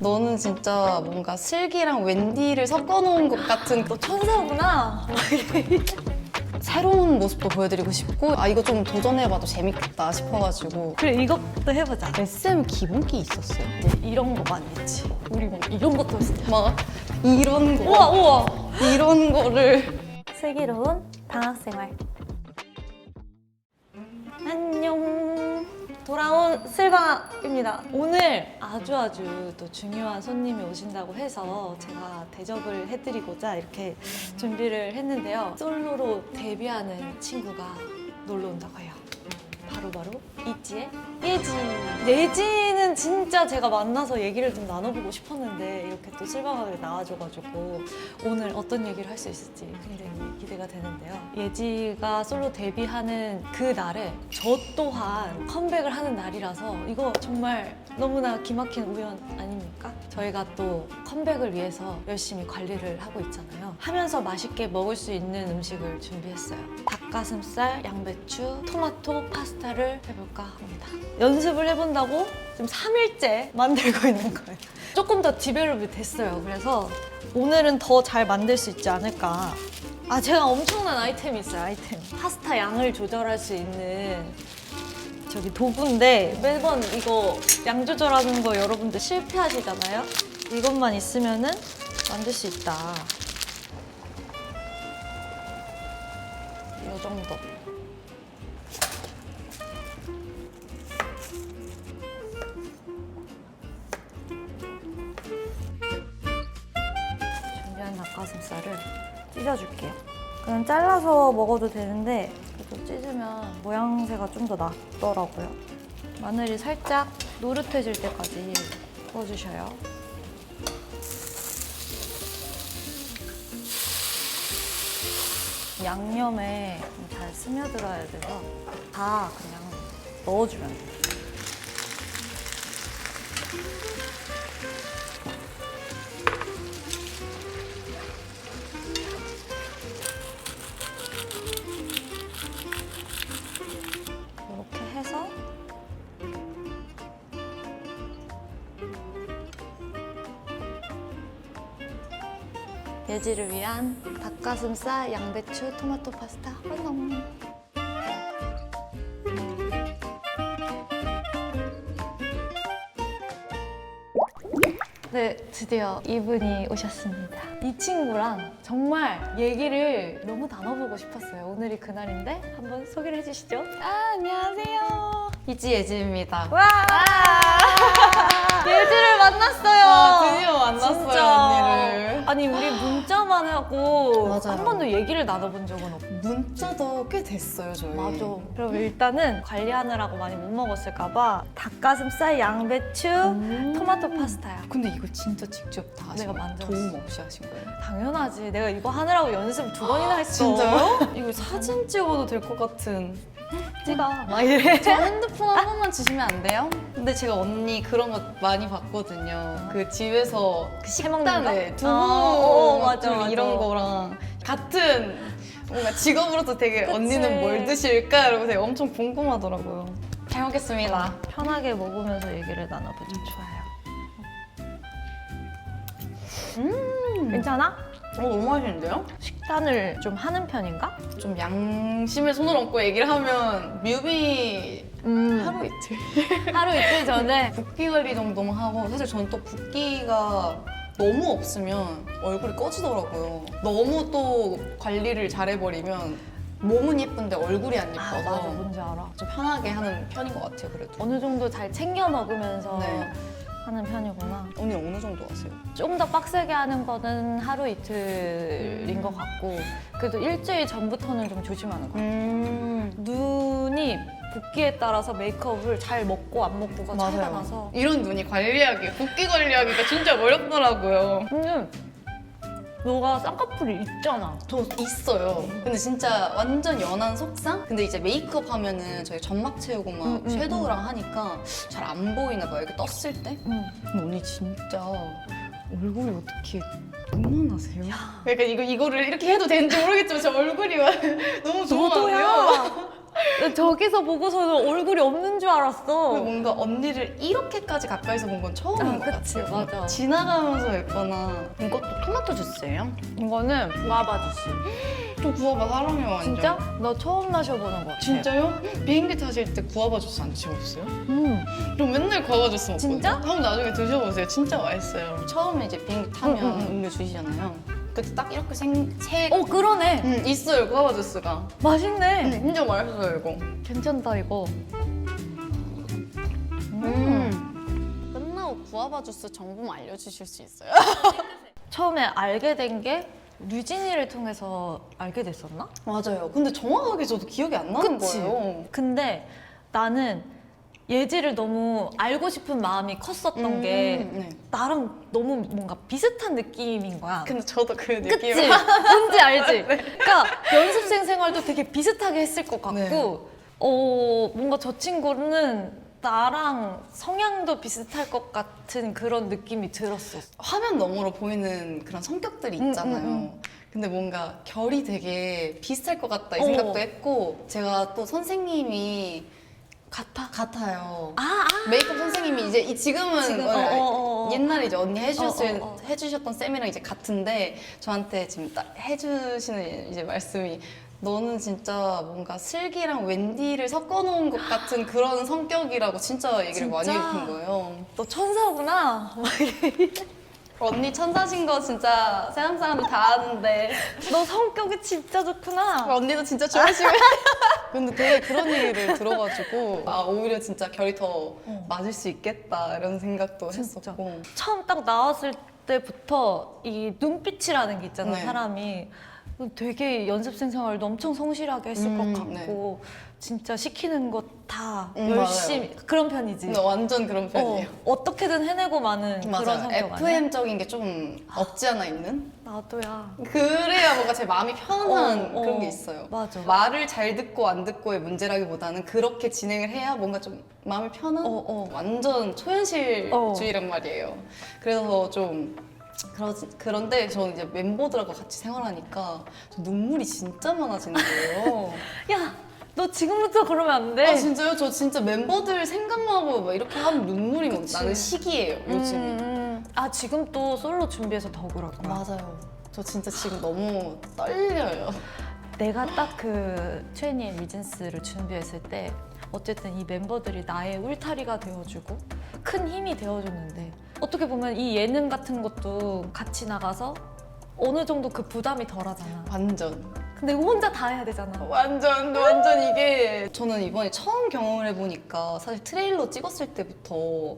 너는 진짜 뭔가 슬기랑 웬디를 섞어놓은 것 같은 너 천사구나. 새로운 모습도 보여드리고 싶고 이거 좀 도전해봐도 재밌겠다 싶어가지고. 그래, 이것도 해보자. SM 기본기 있었어요. 이제 이런 거 많이 했지. 우리 막 이런 것도 했어. 막 이런 거 우와, 우와. 이런 거를 슬기로운 방학생활. 안녕. 돌아온 슬방입니다. 오늘 아주 또 중요한 손님이 오신다고 해서 제가 대접을 해드리고자 이렇게 준비를 했는데요. 솔로로 데뷔하는 친구가 놀러 온다고 해요. 바로 있지의 예지. 예지는 진짜 제가 만나서 얘기를 좀 나눠보고 싶었는데 이렇게 또 슬방학에 나와줘가지고 오늘 어떤 얘기를 할 수 있을지 굉장히 기대가 되는데요. 예지가 솔로 데뷔하는 그 날에 저 또한 컴백을 하는 날이라서 이거 정말 너무나 기막힌 우연 아닙니까? 저희가 또 컴백을 위해서 열심히 관리를 하고 있잖아요. 하면서 맛있게 먹을 수 있는 음식을 준비했어요. 닭가슴살, 양배추, 토마토 파스타를 해볼까 합니다. 연습을 해본다고 지금 3일째 만들고 있는 거예요. 조금 더 디벨롭이 됐어요. 그래서 오늘은 더 잘 만들 수 있지 않을까. 제가 엄청난 아이템이 있어요. 아이템. 파스타 양을 조절할 수 있는 저기 도구인데 매번 이거 양 조절하는 거 여러분들 실패하시잖아요. 이것만 있으면은 만들 수 있다. 이 정도. 준비한 닭가슴살을 찢어줄게요. 그냥 잘라서 먹어도 되는데 그래도 찢으면 모양새가 좀 더 낫더라고요. 마늘이 살짝 노릇해질 때까지 구워주셔요. 양념에 잘 스며들어야 돼서 다 그냥 넣어주면 돼요. 이렇게 해서 예지를 위한 닭가슴살, 양배추, 토마토 파스타 완성! 네, 드디어 이분이 오셨습니다. 이 친구랑 정말 얘기를 너무 나눠보고 싶었어요. 오늘이 그날인데 한번 소개를 해주시죠. 안녕하세요. 이지 예지입니다. 와! 예지를 만났어요. 드디어 만났어요. 진짜. 언니를. 아니 우리 문자만 하고 맞아요. 한 번도 얘기를 나눠본 적은 없고. 문자도 꽤 됐어요 저희. 맞아. 그럼 일단은 관리하느라고 많이 못 먹었을까봐 닭가슴살, 양배추, 토마토 파스타야. 근데 이거 진짜 직접 다 하신 내가 거예요? 만들었어. 도움 없이 하신 거예요? 당연하지. 내가 이거 하느라고 연습 2번이나 했어. 진짜요? 이거 사진 찍어도 될 것 같은. 찍어. 막 이래. 저 핸드폰 한 번만 주시면 안 돼요? 근데 제가 언니 그런 거 많이 봤거든요. 그 집에서 그 해먹는 거? 식단에 두부 맞아, 좀 맞아. 이런 거랑 같은 뭔가 직업으로서 되게 그치. 언니는 뭘 드실까? 이러고 되게 엄청 궁금하더라고요. 잘 먹겠습니다. 편하게 먹으면서 얘기를 나눠보자. 좋아요. 괜찮아? 너무 맛있는데요? 식단을 좀 하는 편인가? 좀 양심에 손을 얹고 얘기를 하면 뮤비 하루 이틀 하루 이틀 전에 붓기 관리 정도만 하고 사실 저는 또 붓기가 너무 없으면 얼굴이 꺼지더라고요. 너무 또 관리를 잘해버리면 몸은 예쁜데 얼굴이 안 예뻐서 맞아, 뭔지 알아. 좀 편하게 하는 편인 것 같아요. 그래도 어느 정도 잘 챙겨 먹으면서 네. 하는 편이구나. 언니 어느 정도 하세요? 좀 더 빡세게 하는 거는 하루 이틀인 것 같고 그래도 일주일 전부터는 좀 조심하는 거 같아요. 눈이 붓기에 따라서 메이크업을 잘 먹고 안 먹고가 차이가 나서 이런 눈이 관리하기, 붓기 관리하기가 진짜 어렵더라고요. 근데 너가 쌍꺼풀이 있잖아. 저 있어요. 근데 진짜 완전 연한 속상? 근데 이제 메이크업 하면은 저희 점막 채우고 막 섀도우랑 하니까 잘 안 보이나 봐요. 이렇게 떴을 때. 근데 언니 진짜 얼굴이 어떻게 그만하세요? 그러니까 이거를 이렇게 해도 되는지 모르겠지만 저 얼굴이 너무 좋은 거 같아요. 저기서 보고서는 얼굴이 없는 줄 알았어. 뭔가 언니를 이렇게까지 가까이서 본 건 처음인 것 그치, 같아요. 맞아. 지나가면서 뵙거나. 이것도 토마토 주스예요? 이거는 구아바 주스. 저 구아바 사랑해요, 완전. 진짜? 너 처음 마셔보는 거 같아. 진짜요? 비행기 타실 때 구아바 주스 안 드셔보셨어요? 저 맨날 구아바 주스 먹거든요. 진짜? 한번 나중에 드셔보세요. 진짜 맛있어요. 처음에 이제 비행기 타면 음료 주시잖아요. 그때 딱 이렇게 그러네. 있어요, 구아바 주스가. 맛있네. 진짜 맛있어요, 이거. 괜찮다, 이거. 끝나고 구아바 주스 정보 알려주실 수 있어요? 처음에 알게 된 게 류진이를 통해서 알게 됐었나? 맞아요. 근데 정확하게 저도 기억이 안 나는 그치? 거예요. 근데 나는 예지를 너무 알고 싶은 마음이 컸었던 게 네. 나랑 너무 뭔가 비슷한 느낌인 거야. 근데 저도 그 느낌. 그치? 뭔지 알지? 그러니까 연습생 생활도 되게 비슷하게 했을 것 같고 네. 뭔가 저 친구는 나랑 성향도 비슷할 것 같은 그런 느낌이 들었어. 화면 너머로 보이는 그런 성격들이 있잖아요. 근데 뭔가 결이 되게 비슷할 것 같다 이 생각도 했고 제가 또 선생님이 같아요. 메이크업 선생님이 이제 지금은 옛날에 이제 언니 해주셨던 쌤이랑 이제 같은데 저한테 지금 딱 해주시는 이제 말씀이 너는 진짜 뭔가 슬기랑 웬디를 섞어놓은 것 같은 그런 성격이라고 진짜 얘기를 많이 진짜? 해주신 거예요. 너 천사구나. 언니 천사신 거 진짜 세상 사람들 다 아는데 너 성격이 진짜 좋구나. 언니도 진짜 좋으시고 근데 되게 그런 얘기를 들어가지고 오히려 진짜 결이 더 맞을 수 있겠다 이런 생각도 진짜. 했었고 처음 딱 나왔을 때부터 이 눈빛이라는 게 있잖아, 네. 사람이. 되게 연습생 생활도 엄청 성실하게 했을 것 같고 진짜 시키는 거 다 열심히 그런 편이지. 근데 완전 그런 편이에요. 어떻게든 해내고 마는 그런 맞아요. 성격 아니야? FM적인 게 좀 없지 않아 있는? 나도야. 그래야 뭔가 제 마음이 편한 어, 그런 게 있어요. 맞아. 말을 잘 듣고 안 듣고의 문제라기보다는 그렇게 진행을 해야 뭔가 좀 마음이 편한? 완전 초현실주의란 말이에요. 그래서 좀 그런데 저는 이제 멤버들하고 같이 생활하니까 저 눈물이 진짜 많아지는 거예요. 야, 너 지금부터 그러면 안 돼. 진짜요? 저 진짜 멤버들 생각만 하고 막 이렇게 하면 눈물이 막 그치. 나는 시기예요, 요즘. 지금 또 솔로 준비해서 더 그럴 거야. 맞아요. 저 진짜 지금 너무 떨려요. 내가 딱 그 트웬티의 리전스를 준비했을 때 어쨌든 이 멤버들이 나의 울타리가 되어주고 큰 힘이 되어줬는데 어떻게 보면 이 예능 같은 것도 같이 나가서 어느 정도 그 부담이 덜하잖아. 완전. 근데 이거 혼자 다 해야 되잖아. 완전 이게 저는 이번에 처음 경험을 해보니까 사실 트레일러 찍었을 때부터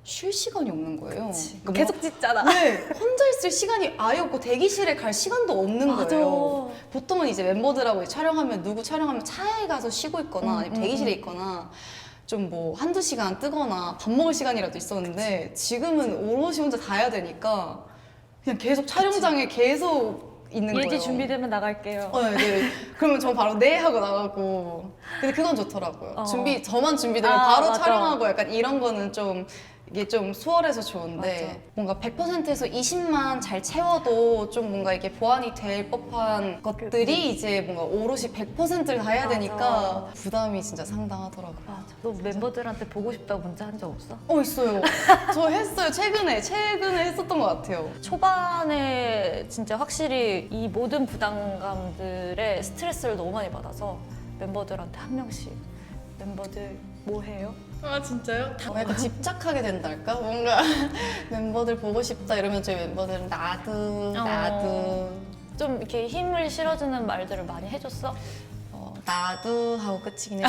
쉴 시간이 없는 거예요. 그러니까 계속 찍잖아. 네, 혼자 있을 시간이 아예 없고 대기실에 갈 시간도 없는 맞아. 거예요. 보통은 이제 멤버들하고 촬영하면 누구 촬영하면 차에 가서 쉬고 있거나 아니면 대기실에 있거나 좀 뭐 한두 시간 뜨거나 밥 먹을 시간이라도 있었는데 지금은 오롯이 혼자 다 해야 되니까 그냥 계속 촬영장에 계속 있는 거예요. 예지 준비되면 나갈게요. 네. 그러면 전 바로 네 하고 나가고. 근데 그건 좋더라고요. 저만 준비되면 바로 맞아. 촬영하고 약간 이런 거는 좀 이게 좀 수월해서 좋은데 맞아. 뭔가 100%에서 20만 잘 채워도 좀 뭔가 이게 보완이 될 법한 것들이 이제 뭔가 오롯이 100%를 다 해야 맞아. 되니까 부담이 진짜 상당하더라고요. 맞아. 너 멤버들한테 보고 싶다고 문자 한 적 없어? 있어요. 저 했어요. 최근에 했었던 것 같아요. 초반에 진짜 확실히 이 모든 부담감들의 스트레스를 너무 많이 받아서 멤버들한테 한 명씩 멤버들 뭐 해요? 진짜요? 약간 집착하게 된달까? 뭔가 멤버들 보고 싶다 이러면 저희 멤버들은 나도 좀 이렇게 힘을 실어주는 말들을 많이 해줬어? 나도 하고 끝이긴 해요.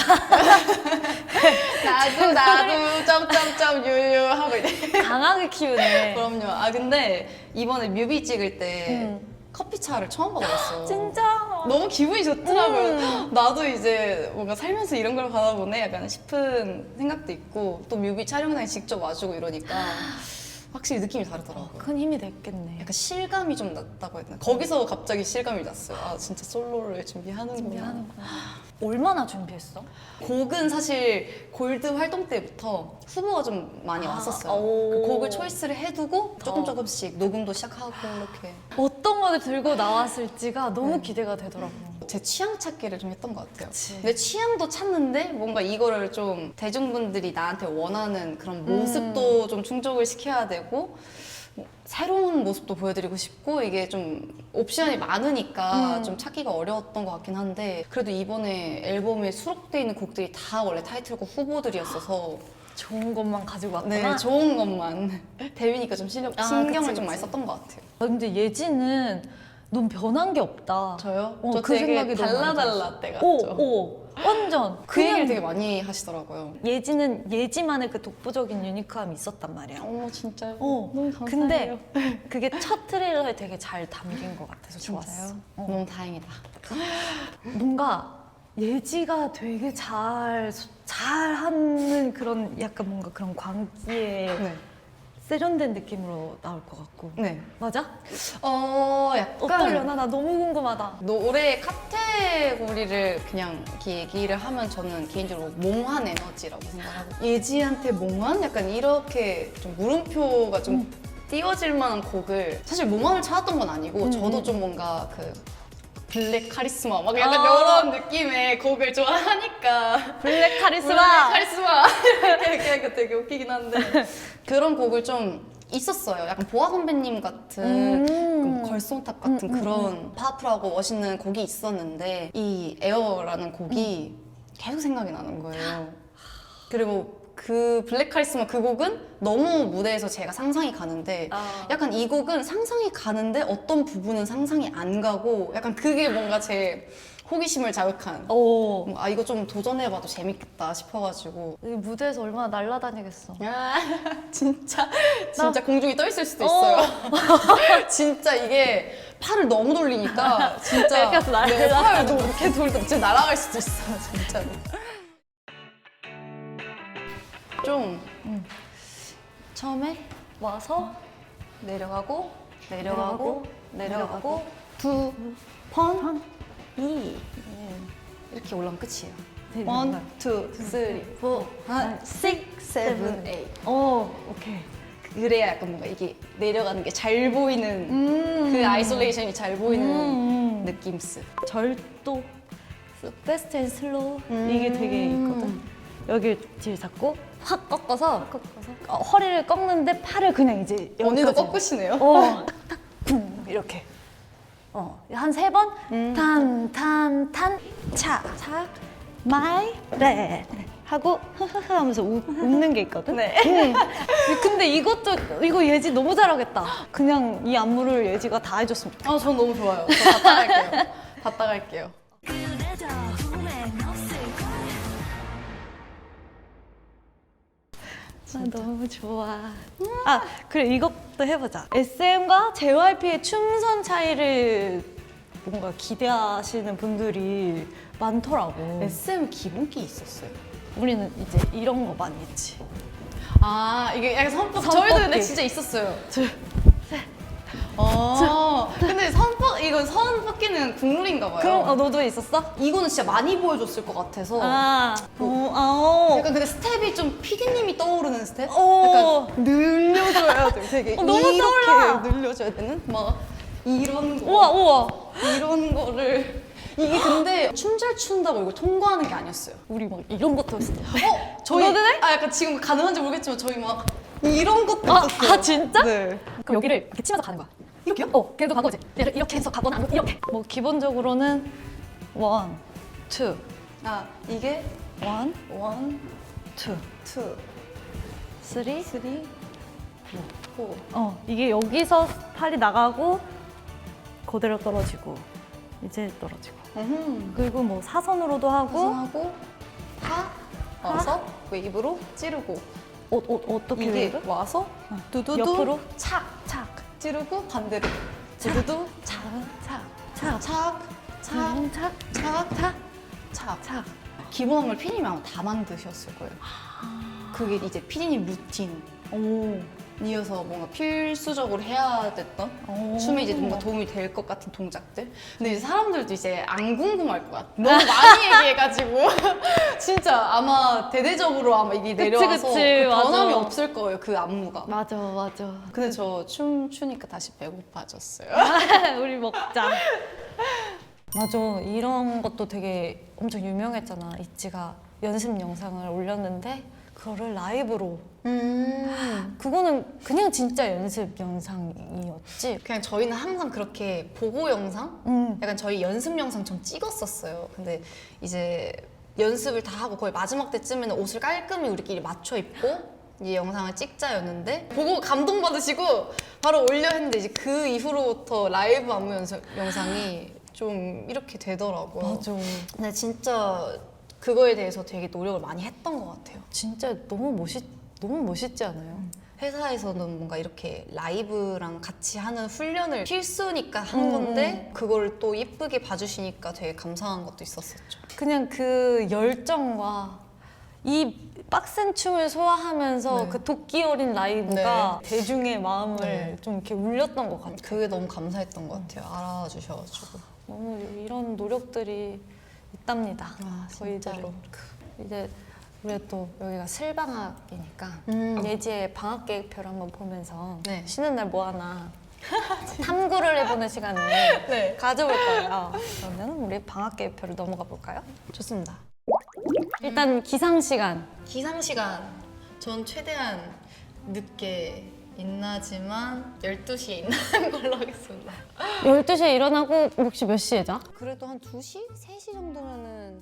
나도 점점점 유유 하고 이래. 강하게 키우네. 그럼요. 근데 이번에 뮤비 찍을 때 커피차를 처음 받아봤어요. 진짜? 너무 기분이 좋더라고요. 나도 이제 뭔가 살면서 이런 걸 받아보네 약간 싶은 생각도 있고 또 뮤비 촬영장에 직접 와주고 이러니까 확실히 느낌이 다르더라고요. 큰 힘이 됐겠네. 약간 실감이 좀 났다고 해야 되나? 거기서 갑자기 실감이 났어요. 진짜 솔로를 준비하는구나. 얼마나 준비했어? 곡은 사실 골드 활동 때부터 후보가 좀 많이 왔었어요. 오. 그 곡을 초이스를 해두고 조금씩 녹음도 시작하고 이렇게. 어떤 거를 들고 나왔을지가 너무 기대가 되더라고. 제 취향 찾기를 좀 했던 것 같아요. 그치. 내 취향도 찾는데 뭔가 이거를 좀 대중분들이 나한테 원하는 그런 모습도 좀 충족을 시켜야 되고 뭐 새로운 모습도 보여드리고 싶고 이게 좀 옵션이 많으니까 좀 찾기가 어려웠던 것 같긴 한데 그래도 이번에 앨범에 수록되어 있는 곡들이 다 원래 타이틀곡 후보들이었어서 좋은 것만 가지고 왔구나. 네, 좋은 것만 대위니까 좀 신경을 그치, 좀 많이 그치. 썼던 것 같아요. 근데 예지는 넌 변한 게 없다. 저요? 어, 저 그 되게 생각이 너무 많이 달라달라 때 같죠? 오, 완전. 그 얘기를 그냥 되게 많이 하시더라고요. 예지는 예지만의 그 독보적인 유니크함이 있었단 말이야. 어머 진짜요? 어, 너무 감사해요. 근데 그게 첫 트레일러에 되게 잘 담긴 것 같아서 좋았어. 너무 다행이다. 뭔가 예지가 되게 잘하는 그런 약간 뭔가 그런 광기에 네. 세련된 느낌으로 나올 것 같고. 네. 맞아? 약간 어떨려나? 나 너무 궁금하다. 노래 카테고리를 그냥 이렇게 얘기를 하면 저는 개인적으로 몽환 에너지라고 생각하고 예지한테 몽환? 약간 이렇게 좀 물음표가 좀 띄워질 만한 곡을 사실 몽환을 찾았던 건 아니고 저도 좀 뭔가 그 블랙 카리스마 막 약간 이런 느낌의 곡을 좋아하니까 블랙 카리스마! 블랙 카리스마 이렇게 하니까 되게 웃기긴 한데 그런 곡을 좀 있었어요. 약간 보아 선배님 같은 그 걸송탑 같은 그런 파워풀하고 멋있는 곡이 있었는데 이 에어라는 곡이 계속 생각이 나는 거예요. 그리고 그 블랙 카리스마 그 곡은 너무 무대에서 제가 상상이 가는데 약간 이 곡은 상상이 가는데 어떤 부분은 상상이 안 가고 약간 그게 뭔가 제 호기심을 자극한 오. 이거 좀 도전해봐도 재밌겠다 싶어가지고 이 무대에서 얼마나 날아다니겠어. 진짜 공중에 떠 있을 수도 있어요. 진짜 이게 팔을 너무 돌리니까 진짜 이렇게 해서 네, 팔을 이렇게 돌다 진짜 날아갈 수도 있어요. 진짜로. 좀 처음에 와서 내려가고 내려가고 두 번, 이렇게 올라오면 끝이에요. 네, 1, 2, 3, 4, 5, 6, 7, 8 오, 오케이. 그래야 약간 뭔가 이게 내려가는 게 잘 보이는 그 아이솔레이션이 잘 보이는 느낌스. 절도, 패스트 앤 슬로우 이게 되게 있거든. 여기 뒤를 잡고 확 꺾어서 허리를 꺾는데 팔을 그냥 이제 언니도 여기까지. 꺾으시네요. 탁탁 쿵 이렇게. 한 3번 탄 차 마이 레 하고 흐흐흐 하면서 웃는 게 있거든. 네. 근데 이거 예지 너무 잘하겠다. 그냥 이 안무를 예지가 다 해줬으면 좋겠다. 전 너무 좋아요. 저 다 따갈게요. 다 따갈게요. 너무 좋아. 그래 이것도 해보자. SM과 JYP의 춤선 차이를 뭔가 기대하시는 분들이 많더라고. SM 기본기 있었어요. 우리는 이제 이런 거 많이 했지. 이게 약간 선뻑기. 저희도 근데 진짜 있었어요. 근데 이거 선뻑기는 국룰인가 봐요. 그럼 너도 있었어? 이거는 진짜 많이 보여줬을 것 같아서. 약간 근데 스텝이 좀 PD님이 떠오르는 스텝? 약간 늘려줘야 돼. 되게 너무 이렇게 떠올라. 늘려줘야 되는? 막 이런 거. 우와. 이런 거를. 이게 근데 춤 잘 춘다고 이걸 통과하는 게 아니었어요. 우리 막 이런 것도 했어. 저희 너도 해? 약간 지금 가능한지 모르겠지만 저희 막 이런 것도 있었어요. 진짜? 네. 그럼 여기를 이렇게 치면서 가는 거야. 이렇게요? 그래도 간 거지. 이렇게 해서 가거나 아니면 이렇게. 뭐 기본적으로는 1, 2, 이게 1, 1, 2, 2, 3, 3, 4. 이게 여기서 팔이 나가고 그대로 떨어지고 이제 떨어지고 그리고 뭐 사선으로도 하고 하고 와서 웨이브로 찌르고 어떻게 이게 웨이브? 와서 두두두 옆으로 착 찌르고 반대로 두두두 착 기본 안무를 피디님이 아마 다 만드셨을 거예요. 그게 이제 피디님 루틴이어서 뭔가 필수적으로 해야 됐던 춤에 이제 뭔가 도움이 될 것 같은 동작들. 근데 이제 사람들도 이제 안 궁금할 거야. 너무 많이 얘기해가지고 진짜 아마 대대적으로 아마 이게 내려와서 그치, 그 변함이 맞아. 없을 거예요. 그 안무가. 맞아 근데 저 춤 추니까 다시 배고파졌어요. 우리 먹자. 맞아. 이런 것도 되게 엄청 유명했잖아. 있지가 연습 영상을 올렸는데 그거를 라이브로. 그거는 그냥 진짜 연습 영상이었지. 그냥 저희는 항상 그렇게 보고 영상? 약간 저희 연습 영상 좀 찍었었어요. 근데 이제 연습을 다 하고 거의 마지막 때쯤에는 옷을 깔끔히 우리끼리 맞춰 입고 이 영상을 찍자였는데 보고 감동받으시고 바로 올려 했는데 이제 그 이후로부터 라이브 안무 영상이 좀 이렇게 되더라고요. 맞아. 근데 진짜 그거에 대해서 되게 노력을 많이 했던 것 같아요. 진짜 너무 멋있지 않아요? 회사에서는 뭔가 이렇게 라이브랑 같이 하는 훈련을 필수니까 한 건데 그걸 또 예쁘게 봐주시니까 되게 감사한 것도 있었었죠. 그냥 그 열정과 이 빡센 춤을 소화하면서 네. 그 도끼 어린 라이브가 대중의 마음을 네. 좀 이렇게 울렸던 것 같아요. 그게 너무 감사했던 것 같아요. 알아주셔가지고. 너무 이런 노력들이 있답니다. 아, 저희들은. 진짜로. 이제 우리가 또 여기가 슬방학이니까 예지의 방학 계획표를 한번 보면서 네. 쉬는 날 뭐 하나 탐구를 해보는 시간을 네. 가져볼 거예요. 그러면 우리 방학 계획표를 넘어가 볼까요? 좋습니다. 일단 기상 시간. 기상 시간. 전 최대한 늦게 인나지만 12시에 인나는 걸로 하겠습니다. 12시에 일어나고 혹시 몇 시에 자? 그래도 한 2시? 3시 정도면은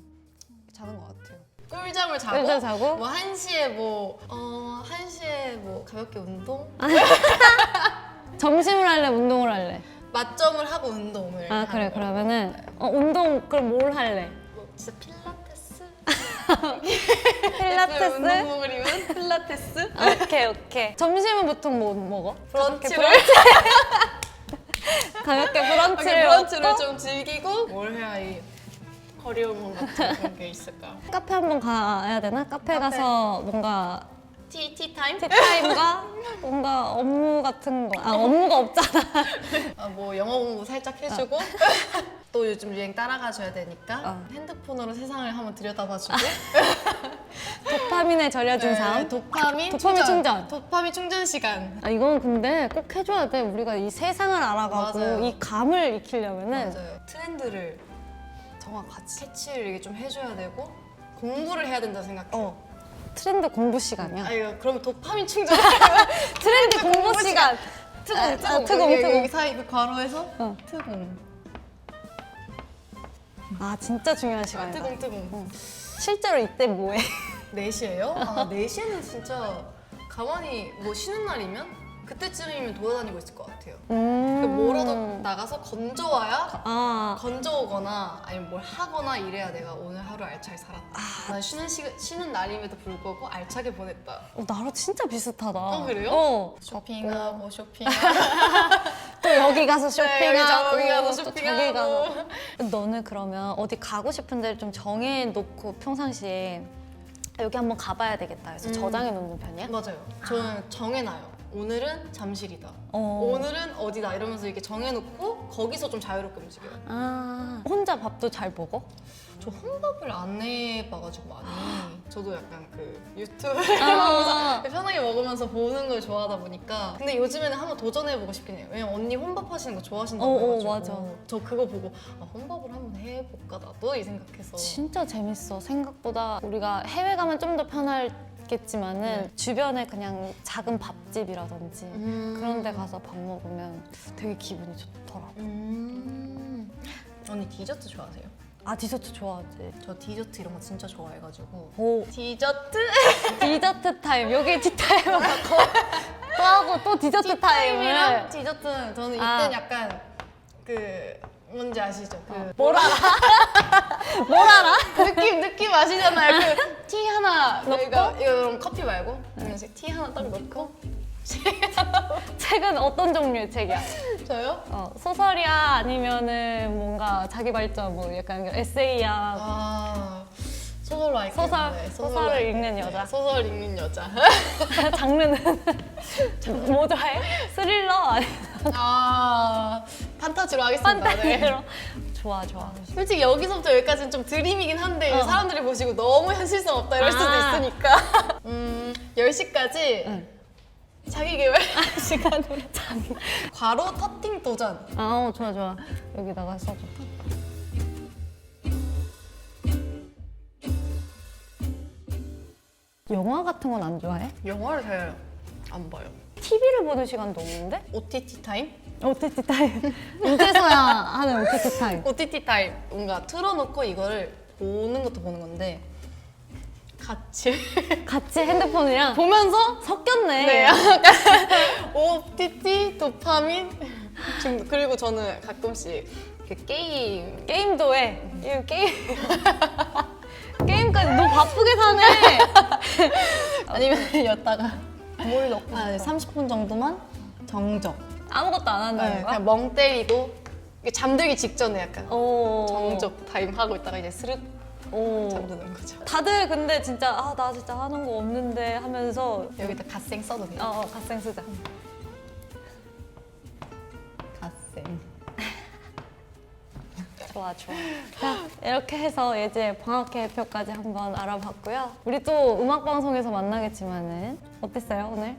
자는 것 같아요. 꿀잠을 자고, 꿀잠 자고? 뭐 1시에 1시에 가볍게 운동? 점심을 할래? 운동을 할래? 맞점을 하고 운동을 아 그래 하는 거. 그러면은 운동 그럼 뭘 할래? 뭐 진짜 필라테스? 필라테스? 운동복을 입은 필라테스? 오케이 점심은 보통 뭐 먹어? 브런치를 가볍게 브런치를 브런치를 먹고 좀 즐기고 뭘 해야 이 거리호흡 같은 그런 게 있을까? 카페 한번 가야 되나? 카페 가서 뭔가 티타임? 티타임과 뭔가 업무 같은 거 업무가 없잖아. 뭐 영어 공부 살짝 해주고 또 요즘 유행 따라가줘야 되니까 핸드폰으로 세상을 한번 들여다봐주고 도파민에 절여진 삶. 도파민 충전. 도파민 충전 시간. 이건 근데 꼭 해줘야 돼. 우리가 이 세상을 알아가고 맞아요. 이 감을 익히려면은 맞아요. 트렌드를 정확하게 캐치를 이게 좀 해줘야 되고 공부를 해야 된다 생각해요. 트렌드 공부 시간이야. 아 이거 그러면 도파민 충전. 트렌드 공부 시간. 트공. 여기 사이 그 괄호에서 트공. 아 진짜 중요한 시간이다. 트공. 실제로 이때 뭐해? 4시에요? 아 4시에는 진짜 가만히 뭐 쉬는 날이면 그때쯤이면 돌아다니고 있을 것 같아요. 뭐라도 나가서 건져와야 건져오거나 아니면 뭘 하거나 이래야 내가 오늘 하루 알차게 살았다. 난 쉬는 날임에도 불구하고 알차게 보냈다. 나랑 진짜 비슷하다. 그래요? 쇼핑하고 또 여기 가서 쇼핑하고 여기 가서 또 쇼핑하고. 저기 가서. 너는 그러면 어디 가고 싶은 데를 좀 정해놓고 평상시에 여기 한번 가봐야 되겠다 해서 저장해 놓는 편이야? 맞아요. 저는 정해놔요. 오늘은 잠실이다. 오늘은 어디다 이러면서 이렇게 정해놓고 거기서 좀 자유롭게 움직여요. 혼자 밥도 잘 먹어? 저 혼밥을 안 해봐가지고 많이 저도 약간 그 유튜브 하면서 편하게 먹으면서 보는 걸 좋아하다 보니까 근데 요즘에는 한번 도전해보고 싶긴 해요. 왜냐면 언니 혼밥 하시는 거 좋아하신다고 해가지고 맞아. 저 그거 보고 혼밥을 한번 해볼까 나도 이 생각해서 진짜 재밌어. 생각보다 우리가 해외 가면 좀 더 편하겠지만은 주변에 그냥 작은 밥집이라든지 그런 데 가서 밥 먹으면 되게 기분이 좋더라고. 언니 디저트 좋아하세요? 디저트 좋아하지. 저 디저트 이런 거 진짜 좋아해가지고 오, 디저트? 디저트 타임. 여기 티타임을 갖고 또 하고 또 디저트 타임을. 디저트 저는 이때는 약간 그 뭔지 아시죠? 뭘 알아? 느낌 아시잖아요. 그 티 하나 이거 그럼 커피 말고 그냥 티 하나 딱 넣고 책은 어떤 종류의 책이야? 저요? 소설이야? 아니면은 뭔가 자기 발전 뭐 약간 에세이야? 소설로 할게요. 소설을 읽는 여자. 네, 소설 읽는 여자. 장르는 뭐 좋아해? 스릴러? 판타지로 하겠습니다. 판타지로? 좋아. 솔직히 여기서부터 여기까지는 좀 드림이긴 한데 사람들이 보시고 너무 현실성 없다 이럴 수도 있으니까 10시까지 자기개발 시간으로 괄호 터팅 도전. 좋아. 여기다가 써줘. 영화 같은 건 안 좋아해? 영화를 잘 안 봐요. TV를 보는 시간도 없는데? OTT 타임? OTT 타임. 이제서야 하는 OTT 타임. OTT 타임. 뭔가 틀어놓고 이거를 보는 것도 보는 건데 같이 같이 핸드폰이랑 보면서 섞였네. 네, 약간 OTT 도파민 중독. 그리고 저는 가끔씩 그 게임 게임도 해. 이거 게임. 게임까지 너 바쁘게 사네. 아니면 여다가 뭘 넣고 30분 정도만 정적. 아무것도 안 한다는 거야? 그냥 멍 때리고 이게 잠들기 직전에 약간 오. 정적 타임 하고 있다가 이제 스르륵 오. 잠드는 거죠. 다들 근데 진짜 나 진짜 하는 거 없는데 하면서 여기다 갓생 써도 돼요. 갓생 쓰자. 갓생. 좋아. 자, 이렇게 해서 이제 방학 계획표까지 한번 알아봤고요. 우리 또 음악 방송에서 만나겠지만은 어땠어요 오늘?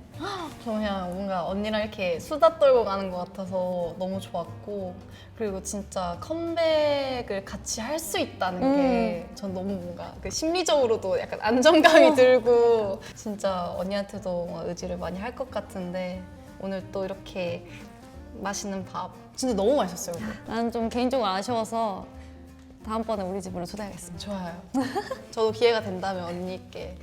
저 그냥 뭔가 언니랑 이렇게 수다 떨고 가는 것 같아서 너무 좋았고, 그리고 진짜 컴백을 같이 할 수 있다는 게 전 너무 뭔가 그 심리적으로도 약간 안정감이 들고 진짜 언니한테도 뭔가 의지를 많이 할 것 같은데 오늘 또 이렇게 맛있는 밥 진짜 너무 맛있었어요. 오늘. 나는 좀 개인적으로 아쉬워서 다음번에 우리 집으로 초대하겠습니다. 좋아요. 저도 기회가 된다면 언니께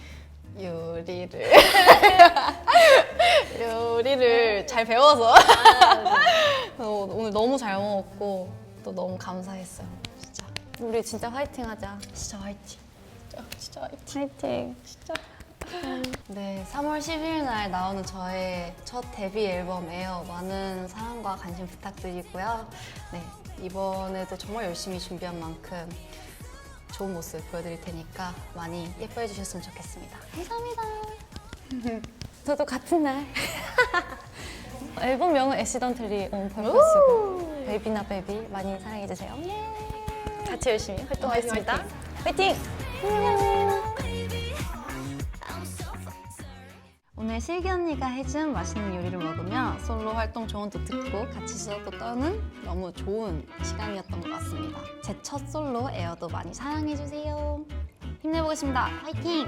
요리를 잘 배워서 오늘 너무 잘 먹었고 또 너무 감사했어요. 진짜. 우리 진짜 화이팅 하자. 진짜 화이팅. 진짜 화이팅. 화이팅. 진짜. 네, 3월 12일 날 나오는 저의 첫 데뷔 앨범 에어 많은 사랑과 관심 부탁드리고요. 네, 이번에도 정말 열심히 준비한 만큼 좋은 모습 보여드릴 테니까 많이 예뻐해 주셨으면 좋겠습니다. 감사합니다. 저도 같은 날. 앨범명은 애시던트리 온 퍼포스고 베이비나 베이비 많이 사랑해주세요. 같이 열심히 활동하겠습니다. 화이팅! 오늘 슬기 언니가 해준 맛있는 요리를 먹으며 솔로 활동 조언도 듣고 같이 수다도 떠는 너무 좋은 시간이었던 것 같습니다. 제 첫 솔로 에어도 많이 사랑해주세요. 힘내보겠습니다. 화이팅!